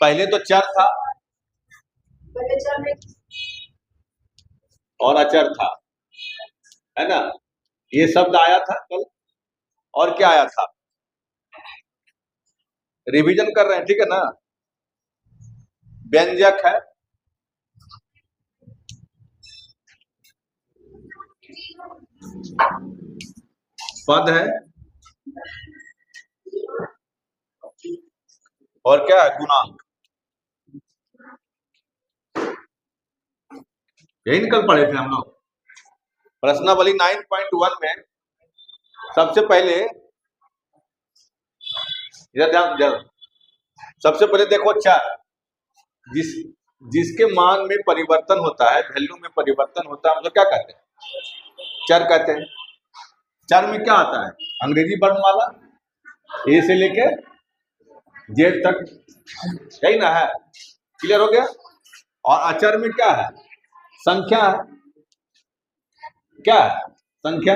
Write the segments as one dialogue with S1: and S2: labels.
S1: पहले तो चर था
S2: पहले चर में
S1: और अचर था, है ना। ये शब्द आया था कल, और क्या आया था, रिवीजन कर रहे हैं, ठीक है ना। व्यंजक है, पद है, और क्या है, गुणांक। यही निकल पड़े थे हम लोग प्रश्नावली 9.1 में। सबसे पहले इधर ध्यान दो, सबसे पहले देखो चर, जिसके मान में परिवर्तन होता है, वैल्यू में परिवर्तन होता है, हम लोग क्या कहते हैं, चर कहते हैं। चर में क्या आता है, अंग्रेजी वर्णमाला ए से लेके जेड तक, यही ना है, क्लियर हो गया। और अचर में क्या है, संख्या है, क्या है, संख्या,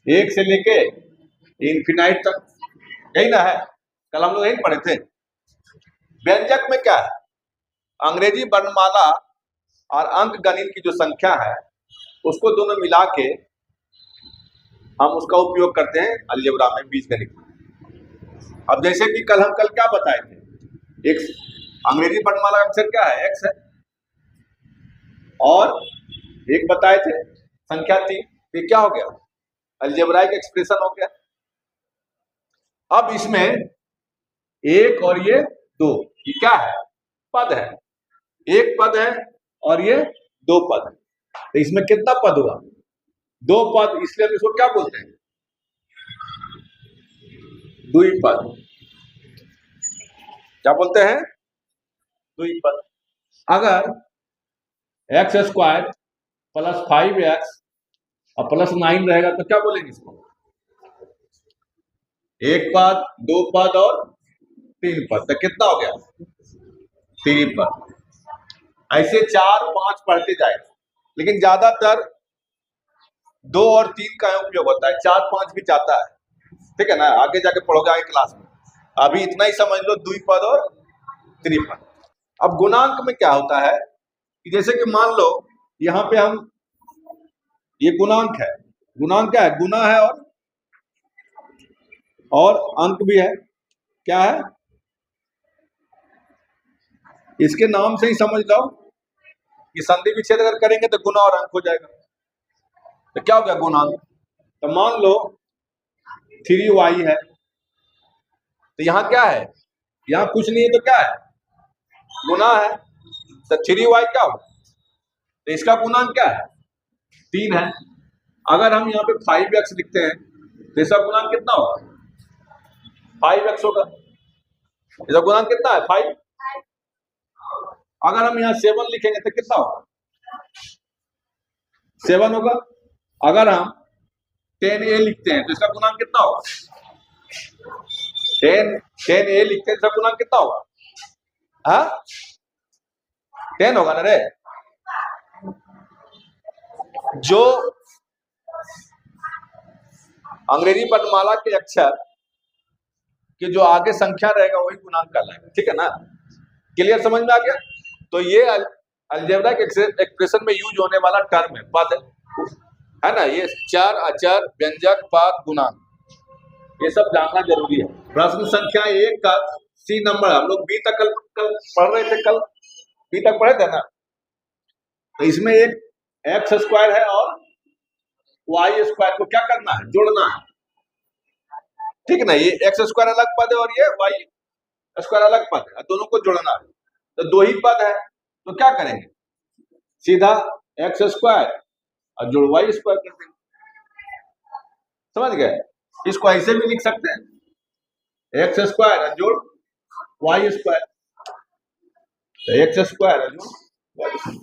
S1: एक से लेके इन्फिनाइट तक, यही ना है, कल हम लोग यही पढ़े थे। व्यंजक में क्या है, अंग्रेजी वर्णमाला और अंक गणित की जो संख्या है उसको दोनों मिला के हम उसका उपयोग करते हैं अलजेब्रा में, बीजगणित में। अब जैसे कि कल क्या बताए थे, एक अंग्रेजी वर्णमाला का अक्षर क्या है, एक्स है, और एक बताए थे संख्या 3, ये क्या हो गया, अलजेब्राइक एक्सप्रेशन हो गया। अब इसमें एक और ये दो, ये क्या है, पद है, एक पद है और ये दो पद है, तो इसमें कितना पद हुआ, दो पद, इसलिए हम इसको क्या बोलते हैं, द्विपद। क्या बोलते हैं, द्विपद। अगर एक्स स्क्वायर प्लस 5x और प्लस 9 रहेगा तो क्या बोलेंगे इसको, एक पद, दो पद और 3 पद, तो कितना हो गया, 3 पद। ऐसे 4, 5 पढ़ते जाएगा, लेकिन ज्यादातर 2 और 3 का उपयोग होता है, 4, 5 भी जाता है, ठीक है ना, आगे जाके पढ़ोगे आगे क्लास में। अभी इतना ही समझ लो, द्विपद और त्रिपद। अब गुणांक में क्या होता है कि जैसे कि मान लो यहाँ पे हम, ये गुणांक है, गुणांक क्या है, गुना है और अंक भी है, क्या है, इसके नाम से ही समझ लो कि संधि विच्छेद अगर करेंगे तो गुना और अंक हो जाएगा, तो क्या हो गया गुणांक। तो मान लो 3y है, तो यहाँ क्या है, यहाँ कुछ नहीं है, तो क्या है, गुना है, तो 3y क्या हो, तो इसका गुणांक क्या है, 3 है। अगर हम यहाँ पे 5x लिखते हैं तो इसका गुणांक कितना होगा, 5x होगा, इसका गुणांक कितना है, 5। अगर हम यहाँ 7 लिखेंगे तो कितना होगा, 7 होगा। अगर हम 10a लिखते हैं तो इसका गुणांक कितना होगा, 10a लिखते हैं, इसका गुणांक कितना होगा, हाँ 10 होगा ना रे। जो अंग्रेजी वर्णमाला के अक्षर के जो आगे संख्या रहेगा वही गुणांक कहलाएगा, ठीक है ना, क्लियर, समझ में आ गया। तो ये अलजेब्रा के एक्सप्रेशन में यूज होने वाला टर्म है, पद है ना, ये चर, अचर, व्यंजक, पद, गुणांक, ये सब जानना जरूरी है। प्रश्न संख्या 1 का सी नंबर, हम लोग बी तक कल पढ़ रहे थे, कल बी तक पढ़े थे ना। तो इसमें एक एक्स स्क्वायर है और वाई स्क्वायर को क्या करना है, जोड़ना है, ठीक है ना। ये एक्स स्क्वायर अलग पद है और ये वाई स्क्वायर अलग पद है, दोनों को जोड़ना है। तो दो ही पद है तो क्या करेंगे, सीधा एक्स स्क्वायर और जोड़ वाई स्क्वायर कर देंगे, समझ गए। इसको ऐसे भी लिख सकते हैं, एक्स स्क्वायर और जोड़ वाई स्क्वायर, तो एक्स स्क्वायर और जोड़ वाई,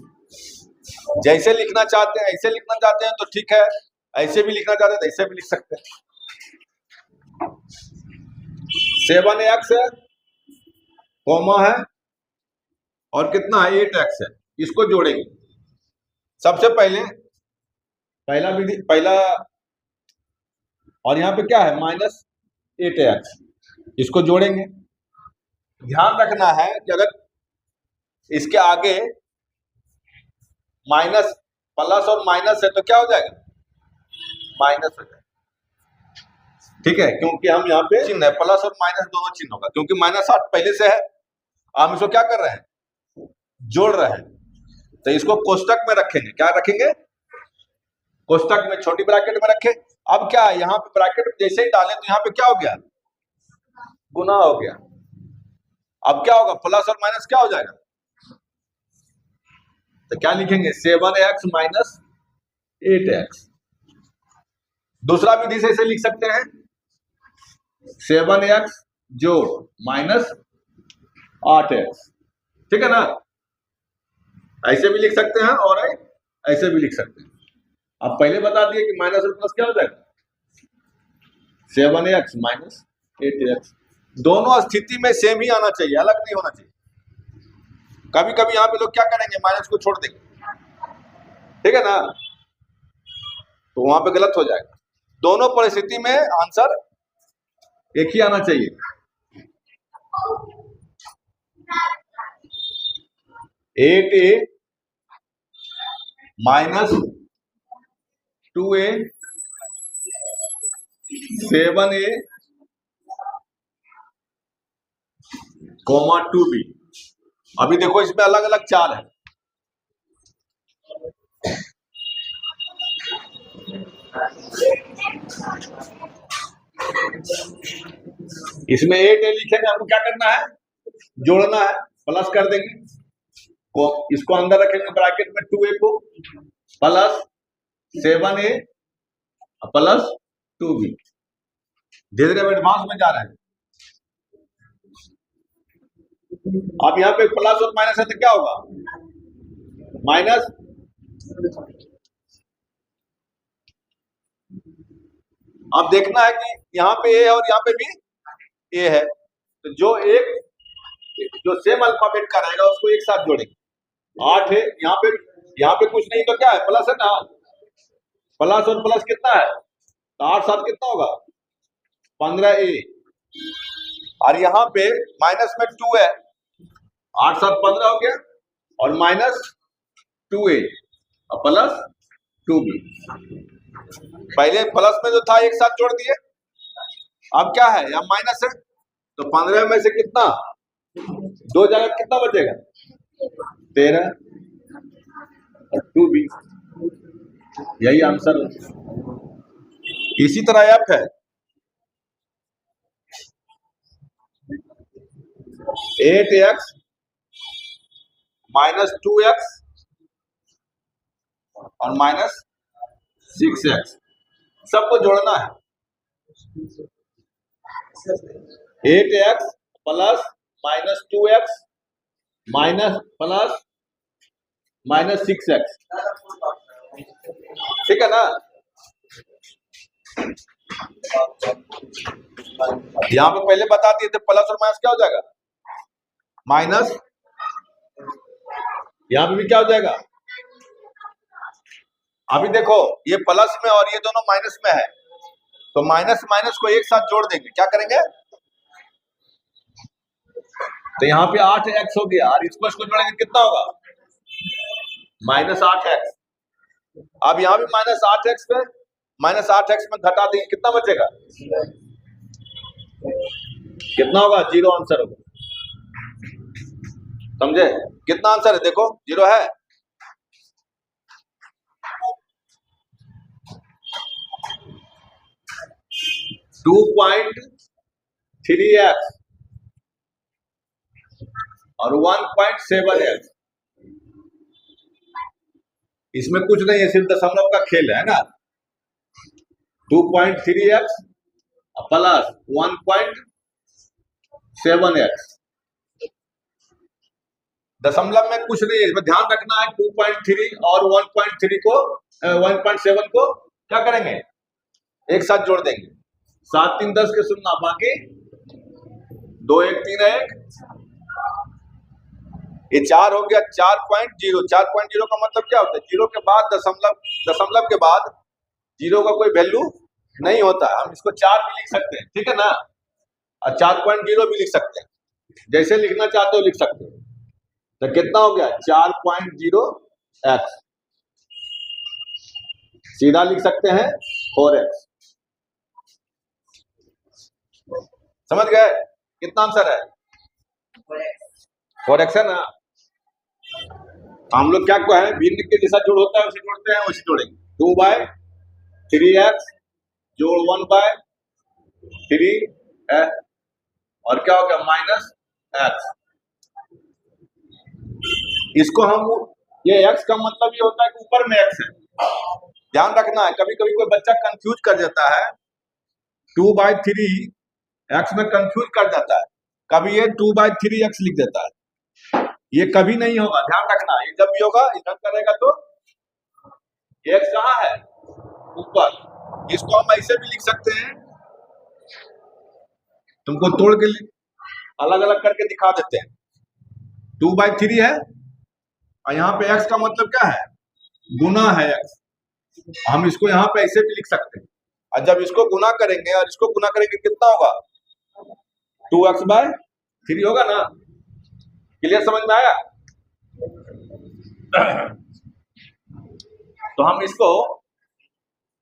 S1: जैसे लिखना चाहते हैं ऐसे लिखना चाहते हैं तो ठीक है, ऐसे भी लिखना चाहते हैं तो ऐसे भी लिख सकते हैं। 7x है, कॉमा है, और कितना है, 8x है, इसको जोड़ेंगे। सबसे पहले पहला और यहाँ पे क्या है, -8x, इसको जोड़ेंगे। ध्यान रखना है कि अगर इसके आगे माइनस, प्लस और माइनस है तो क्या हो जाएगा, माइनस हो जाएगा, ठीक है, क्योंकि हम यहाँ पे चिन्ह है, प्लस और माइनस दोनों चिन्ह होगा, क्योंकि -8 पहले से है, हम इसको क्या कर रहे हैं, जोड़ रहे हैं, तो इसको कोष्टक में रखेंगे, क्या रखेंगे, कोष्टक में, छोटी ब्रैकेट में रखे। अब क्या है, यहाँ पे ब्रैकेट जैसे ही डालें तो यहाँ पे क्या हो गया, गुना हो गया। अब क्या होगा, प्लस और माइनस क्या हो जाएगा, तो क्या लिखेंगे, 7x माइनस 8x। दूसरा विधि से इसे लिख सकते हैं, 7x जोड़ माइनस 8x, ठीक है ना, ऐसे भी लिख सकते हैं और ऐसे भी लिख सकते हैं। अब पहले बता दिए कि माइनस और प्लस क्या हो जाएगा, 7x माइनस 8x। दोनों स्थिति में सेम ही आना चाहिए, अलग नहीं होना चाहिए। कभी कभी यहाँ पे लोग क्या करेंगे, माइनस को छोड़ देंगे, ठीक है ना, तो वहां पे गलत हो जाएगा। दोनों परिस्थिति में आंसर एक ही आना चाहिए। At A minus 2a 7a comma 2b। अभी देखो इसमें अलग अलग चार है, इसमें 8a लिखेंगे, हमको क्या करना है, जोड़ना है, प्लस कर देंगे, इसको अंदर रखेंगे ब्रैकेट में, 2a को प्लस 7a प्लस 2b। धीरे धीरे एडवांस में जा रहे हैं। अब यहाँ पे प्लस और माइनस है तो क्या होगा, माइनस, अब देखना है कि यहाँ पे ए है और यहाँ पे भी ए है, तो जो सेम अल्फाबेट का रहेगा उसको एक साथ जोड़ेंगे। 8 है, यहाँ पे कुछ नहीं तो क्या है, प्लस है ना, प्लस और प्लस कितना है, तो 8 7 कितना होगा, 15a, और यहाँ पे माइनस में 2 है, 8 7 15 हो गया, और माइनस 2a और प्लस 2b। पहले प्लस में जो था एक साथ जोड़ दिए, अब क्या है, यहाँ माइनस है, तो 15 में से कितना, 2 जगह कितना बचेगा, 13 और 2b, यही आंसर। इसी तरह f है, 8x माइनस 2x और माइनस 6x, सबको जोड़ना है। 8x plus minus 2x minus plus minus 6x, ठीक है ना। यहां पे पहले बता दिए थे प्लस और माइनस क्या हो जाएगा, माइनस, यहां पे भी क्या हो जाएगा। अभी देखो ये प्लस में और ये दोनों माइनस में है, तो माइनस माइनस को एक साथ जोड़ देंगे, क्या करेंगे, तो यहाँ पे 8x हो गया, और इसको जोड़ेंगे कितना होगा, माइनस 8x। अब यहाँ भी माइनस 8x में, माइनस 8x में घटा देंगे, कितना बचेगा, कितना होगा, 0 आंसर होगा, समझे, कितना आंसर है, देखो 0 है। टू 2.3x और 1.7x, इसमें कुछ नहीं है, सिर्फ दशमलव का खेल है ना। 2.3x प्लस 1.7x, दशमलव में कुछ नहीं है, इसमें ध्यान रखना है। 2.3 और 1.3 को 1.7 को क्या करेंगे, एक साथ जोड़ देंगे, 7 3 10 के सुनना, बाकी 2 1 3 1, ये 4 हो गया। 4.0, 4.0 का मतलब क्या होता है, 0 के बाद दशमलव, दशमलव के बाद 0 का कोई वैल्यू नहीं होता, हम इसको 4 भी लिख सकते हैं, ठीक है ना, और 4.0 भी लिख सकते हैं, जैसे लिखना चाहते हो लिख सकते हो। तो कितना हो गया 4.0x, सीधा लिख सकते हैं 4x। समझ गए कितना आंसर है? 4x है ना। हम लोग क्या कहें, भिन्न के जैसा जोड़ होता है उसे जोड़ते हैं, उसे जोड़ेंगे 2/3x जोड़ 1/3 और क्या हो गया -x। इसको हम, ये x का मतलब ये होता है कि ऊपर में x है, ध्यान रखना है। कभी कभी कोई बच्चा कंफ्यूज कर देता है, 2/3x में कंफ्यूज कर जाता है, कभी ये 2/3x लिख देता है। ये कभी नहीं होगा, ध्यान रखना। ये जब भी होगा इधर करेगा तो x कहाँ है? ऊपर। इसको हम ऐसे भी लिख सकते हैं, तुमको तोड़ के अलग अलग करके दिखा देते हैं। 2/3 है और यहाँ पे x का मतलब क्या है? गुना है x। हम इसको यहाँ पे ऐसे भी लिख सकते हैं, और जब इसको गुना करेंगे और इसको गुना करेंगे कितना होगा? 2x/3 होगा ना। क्लियर, समझ में आया? तो हम इसको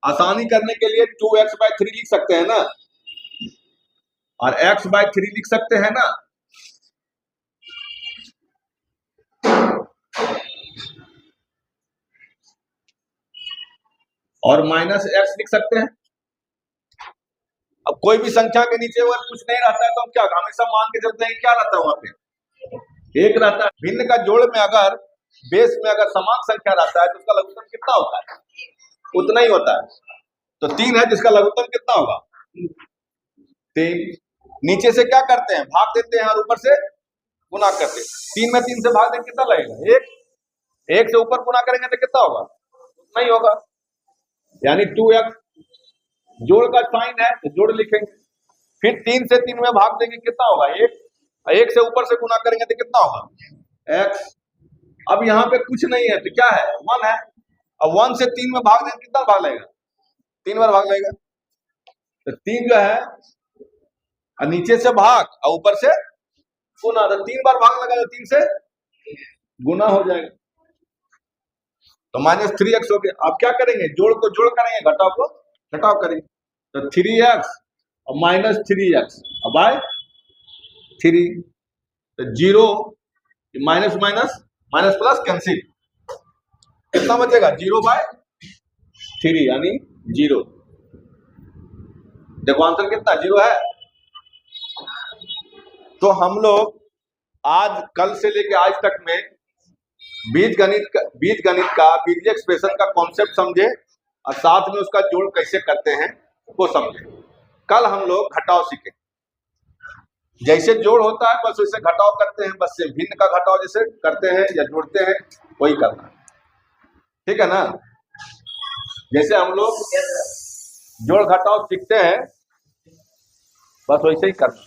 S1: आसानी करने के लिए 2x/3 लिख सकते हैं ना, और x/3 लिख सकते हैं ना। और -x लिख सकते हैं। अब कोई भी संख्या के नीचे अगर कुछ नहीं रहता है तो हम क्या हमेशा मान के चलते हैं, क्या रहता है वहां पे? एक रहता है। भिन्न का जोड़ में अगर बेस में अगर समान संख्या रहता है तो उसका लघुत्तम कितना होता है? उतना ही होता है। तो 3 है जिसका लघुत्तम कितना होगा? 3। नीचे से क्या करते हैं? भाग देते हैं और ऊपर से गुना करते हैं। 3 में 3 से भाग देंगे कितना लगेगा? 1 से ऊपर गुना करेंगे तो कितना होगा? उतना ही होगा। यानी 2x जोड़ का साइन है तो जोड़ लिखेंगे, फिर 3 से 3 में भाग देंगे कितना होगा? 1 से ऊपर से गुना करेंगे तो कितना होगा? x। अब यहाँ पे कुछ नहीं है तो क्या है? 1 है। अब 1 से 3 में भाग देंगे कितना भाग लगेगा? 3 बार भाग लगेगा। तो 3 जो है और नीचे से भाग और ऊपर से गुना, तो 3 बार भाग लगा तो 3 से गुना हो जाएगा, तो -3x हो गया। अब क्या करेंगे? जोड़ को जोड़ करेंगे, घटाव को घटाव करेंगे, तो 3x और -3x बाय 3, तो 0 minus minus minus plus cancel, कितना बचेगा? 0/3 यानी 0। देखो आंसर कितना 0 है। तो हम लोग आज कल से लेके आज तक में बीजगणित का बीजीय एक्सप्रेशन का कॉन्सेप्ट समझे और साथ में उसका जोड़ कैसे करते हैं वो समझे। कल हम लोग घटाव सीखे, जैसे जोड़ होता है बस वैसे घटाव करते हैं, बस से भिन्न का घटाव जैसे करते हैं या जोड़ते हैं वही करना, ठीक है ना। जैसे हम लोग जोड़ घटाव सीखते हैं बस वैसे ही करना,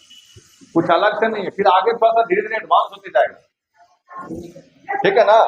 S1: कुछ अलग से नहीं है। फिर आगे थोड़ा सा धीरे धीरे एडवांस होते जाएगा, ठीक है ना।